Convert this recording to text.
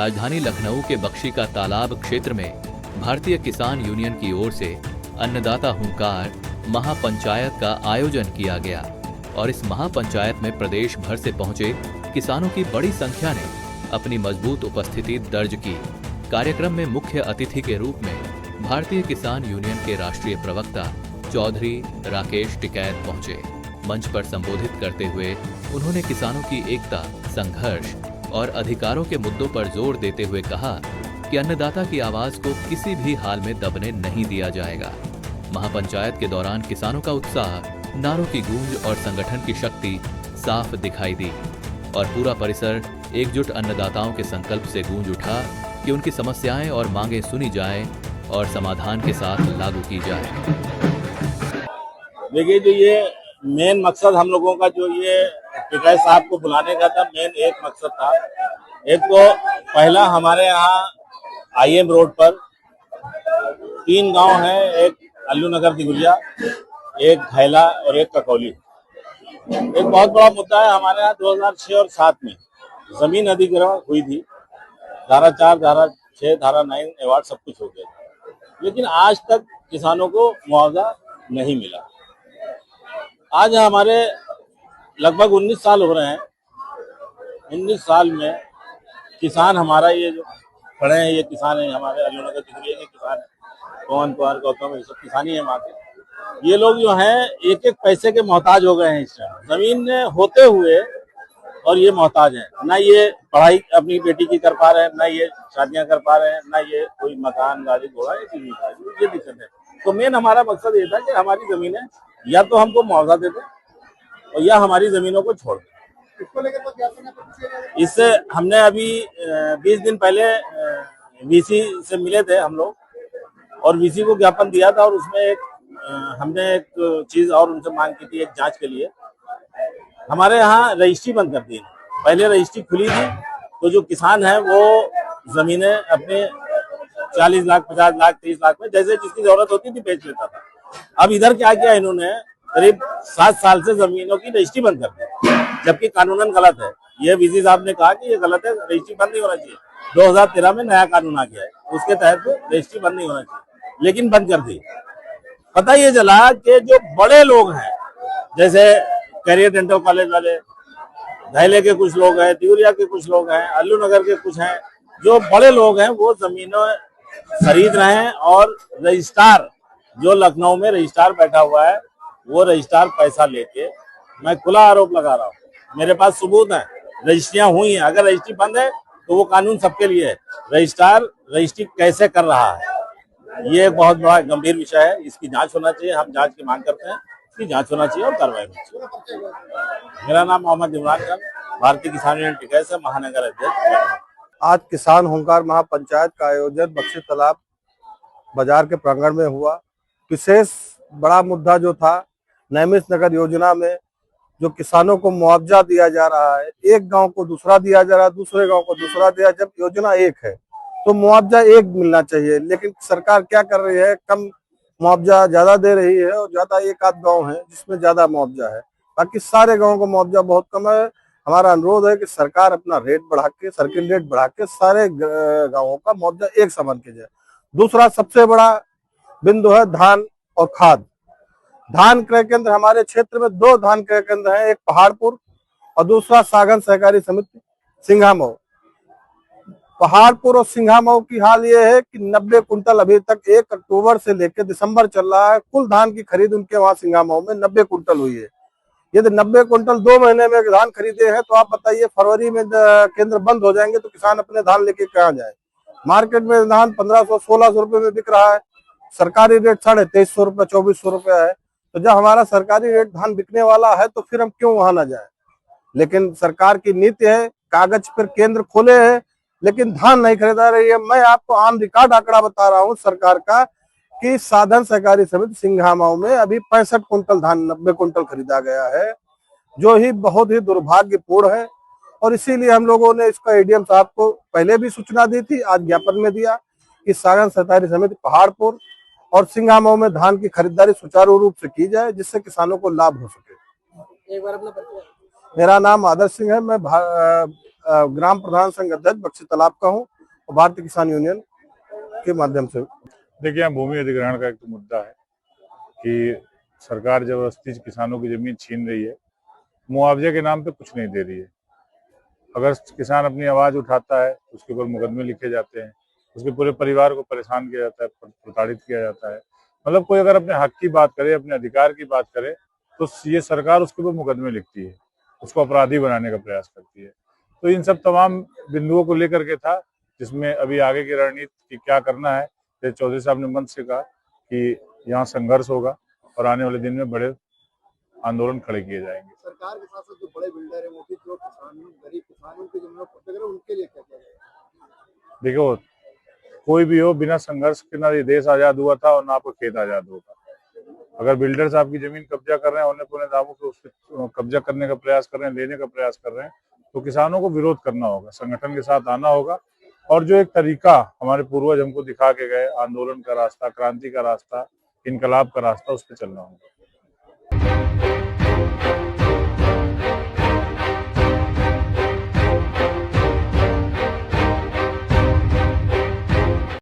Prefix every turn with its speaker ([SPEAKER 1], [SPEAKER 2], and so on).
[SPEAKER 1] राजधानी लखनऊ के बख्शी का तालाब क्षेत्र में भारतीय किसान यूनियन की ओर से अन्नदाता हुंकार महापंचायत का आयोजन किया गया और इस महापंचायत में प्रदेश भर से पहुंचे किसानों की बड़ी संख्या ने अपनी मजबूत उपस्थिति दर्ज की। कार्यक्रम में मुख्य अतिथि के रूप में भारतीय किसान यूनियन के राष्ट्रीय प्रवक्ता चौधरी राकेश टिकैत पहुंचे। मंच पर संबोधित करते हुए उन्होंने किसानों की एकता, संघर्ष और अधिकारों के मुद्दों पर जोर देते हुए कहा कि अन्नदाता की आवाज को किसी भी हाल में दबने नहीं दिया जाएगा। महापंचायत के दौरान किसानों का उत्साह, नारों की गूंज और संगठन की शक्ति साफ दिखाई दी और पूरा परिसर एकजुट अन्नदाताओं के संकल्प से गूंज उठा कि उनकी समस्याएं और मांगें सुनी जाएं और समाधान के साथ लागू की जाए।
[SPEAKER 2] देखिए, जो ये मेन मकसद हम लोगों का, जो ये टिकैत साहब को बुलाने का था, मेन एक मकसद था। एक तो पहला, हमारे यहाँ IM रोड पर 3 गांव हैं, एक अल्लू नगर दिगुलिया, एक घैला और एक ककौली। एक बहुत बड़ा मुद्दा है हमारे यहाँ। 2006 और 2007 में जमीन अधिग्रहण हुई थी। धारा 4, धारा 6, धारा 9 अवार्ड सब कुछ हो गया था, लेकिन आज तक किसानों को मुआवजा नहीं मिला। आज हमारे लगभग 19 साल हो रहे हैं। 19 साल में किसान, हमारा ये जो खड़े हैं ये किसान है, हमारे अल्लू नगर दिगुलिया के किसान है, पवन कुमार गौतम, ये सब किसान ही है वहाँ के। ये लोग जो हैं एक एक पैसे के मोहताज हो गए हैं इस टाइम, जमीन होते हुए, और ये मोहताज हैं। ना ये पढ़ाई अपनी बेटी की कर पा रहे हैं, ना ये शादियां कर पा रहे हैं, ना ये कोई मकान, गाड़ी घोड़ा, ये दिक्कत है। तो मेन हमारा मकसद ये था कि हमारी जमीनें या तो हमको मुआवजा दे दें और या हमारी जमीनों को छोड़ दें। इसको लेकर तो क्या, इससे हमने अभी 20 दिन पहले VC से मिले थे हम लोग, और VC को ज्ञापन दिया था, और उसमें हमने एक चीज और उनसे मांग की थी, एक जांच के लिए। हमारे यहाँ रजिस्ट्री बंद कर दी। पहले रजिस्ट्री खुली थी, तो जो किसान है वो जमीनें अपने 40 लाख, 50 लाख, 30 लाख में जैसे जिसकी जरूरत होती थी बेच लेता था। अब इधर क्या किया इन्होंने, करीब 7 साल से जमीनों की रजिस्ट्री बंद कर दी, जबकि कानूनन गलत है। ये VC साहब ने कहा कि ये गलत है, रजिस्ट्री बंद नहीं होना चाहिए। 2013 में नया कानून आ गया है, उसके तहत रजिस्ट्री बंद नहीं होना चाहिए, लेकिन बंद कर दी। पता ये चला कि जो बड़े लोग हैं, जैसे कैरियर डेंटल कॉलेज वाले, धैले के कुछ लोग हैं, दिगुलिया के कुछ लोग हैं, अल्लू नगर के कुछ हैं, जो बड़े लोग हैं वो जमीनें खरीद रहे हैं, और रजिस्ट्रार जो लखनऊ में रजिस्ट्रार बैठा हुआ है, वो रजिस्ट्रार पैसा लेके, मैं खुला आरोप लगा रहा हूँ, मेरे पास सबूत है, रजिस्ट्रियां हुई हैं। अगर रजिस्ट्री बंद है तो वो कानून सबके लिए है। रजिस्ट्रार रजिस्ट्री कैसे कर रहा है, ये एक बहुत बड़ा गंभीर विषय है। इसकी जांच होना चाहिए, हम जांच की मांग करते हैं, इसकी जांच होना चाहिए और कार्रवाई होनी चाहिए। मेरा नाम मोहम्मद इमरान खान, भारतीय किसान यूनियन टिकैत से महानगर अध्यक्ष।
[SPEAKER 3] आज किसान हुंकार महापंचायत का आयोजन बख्शी तालाब बाजार के प्रांगण में हुआ। विशेष बड़ा मुद्दा जो था, नैमिष नगर योजना में जो किसानों को मुआवजा दिया जा रहा है, एक गांव को दूसरा दिया जा रहा है, दूसरे गांव को दूसरा दिया। जब योजना एक है तो मुआवजा एक मिलना चाहिए, लेकिन सरकार क्या कर रही है, कम मुआवजा ज्यादा दे रही है, और ज्यादा एक आध गांव है जिसमें ज्यादा मुआवजा है, बाकी सारे गाँव को मुआवजा बहुत कम है। हमारा अनुरोध है कि सरकार अपना रेट बढ़ा के, सर्किल रेट बढ़ा के सारे गाँवों का मुआवजा एक समान किया जाए। दूसरा सबसे बड़ा बिंदु है धान और खाद। धान क्रय केंद्र हमारे क्षेत्र में 2 धान क्रय केंद्र हैं, एक पहाड़पुर और दूसरा सागन सहकारी समिति सिंघामऊ। पहाड़पुर और सिंघामऊ की हाल ये है कि 90 कुंटल अभी तक 1 अक्टूबर से लेकर दिसंबर चल रहा है, कुल धान की खरीद उनके वहां सिंघामऊ में 90 कुंटल हुई है। यदि 90 कुंटल 2 महीने में धान खरीदे हैं, तो आप बताइए फरवरी में केंद्र बंद हो जाएंगे तो किसान अपने धान लेके कहाँ जाए। मार्केट में धान 1500-1600 रुपए में बिक रहा है, सरकारी रेट 2350 रुपए, 2400 रुपया है। तो जब हमारा सरकारी रेट धान बिकने वाला है तो फिर हम क्यों वहां ना जाए। लेकिन सरकार की नीति है, कागज पर केंद्र खोले हैं लेकिन धान नहीं खरीदा रही है। मैं आपको ऑन रिकॉर्ड आंकड़ा बता रहा हूं सरकार का कि साधन सहकारी समिति सिंघामऊ में अभी 65 कुंटल धान 90 कुंटल खरीदा गया है, जो ही बहुत ही दुर्भाग्यपूर्ण है। और इसीलिए हम लोगों ने इसका ADM साहब को पहले भी सूचना दी थी, आज ज्ञापन में दिया कि साधन सहकारी समिति पहाड़पुर और सिंघामऊ में धान की खरीदारी सुचारू रूप से की जाए, जिससे किसानों को लाभ हो सके।
[SPEAKER 4] एक बार अपना परिचय।
[SPEAKER 3] मेरा नाम आदर्श सिंह है, मैं ग्राम प्रधान संघ अध्यक्ष बख्शी तालाब का हूँ। भारतीय किसान यूनियन के माध्यम से।
[SPEAKER 4] देखिए, यहाँ भूमि अधिग्रहण का एक तो मुद्दा है कि सरकार जबरदस्ती किसानों की जमीन छीन रही है, मुआवजे के नाम पे कुछ नहीं दे रही है। अगर किसान अपनी आवाज उठाता है, उसके ऊपर मुकदमे लिखे जाते हैं, उसके पूरे परिवार को परेशान किया जाता है, प्रताड़ित किया जाता है। मतलब कोई अगर अपने हक की बात करे, अपने अधिकार की बात करे, तो ये सरकार उसके ऊपर मुकदमे लिखती है, उसको अपराधी बनाने का प्रयास करती है। तो इन सब तमाम बिंदुओं को लेकर के था, जिसमें अभी आगे की रणनीति की क्या करना है। जैसे चौधरी साहब ने मंच से कहा कि यहाँ संघर्ष होगा और आने वाले दिन में बड़े आंदोलन खड़े किए जाएंगे।
[SPEAKER 5] सरकार के साथ साथ जो बड़े बिल्डर है वो भी जो गरीब किसानों की जमीनों पर उनके लिए क्या करेगा?
[SPEAKER 4] देखो, कोई भी हो, बिना संघर्ष के ना ये देश आजाद हुआ था और ना आपका खेत आजाद होगा। अगर बिल्डर्स आपकी जमीन कब्जा कर रहे हैं, औने पौने दामों पे उसके कब्जा करने का प्रयास कर रहे हैं, लेने का प्रयास कर रहे हैं, तो किसानों को विरोध करना होगा, संगठन के साथ आना होगा। और जो एक तरीका हमारे पूर्वज हमको दिखा के गए, आंदोलन का रास्ता, क्रांति का रास्ता, इनकलाब का रास्ता, उस पर चलना होगा।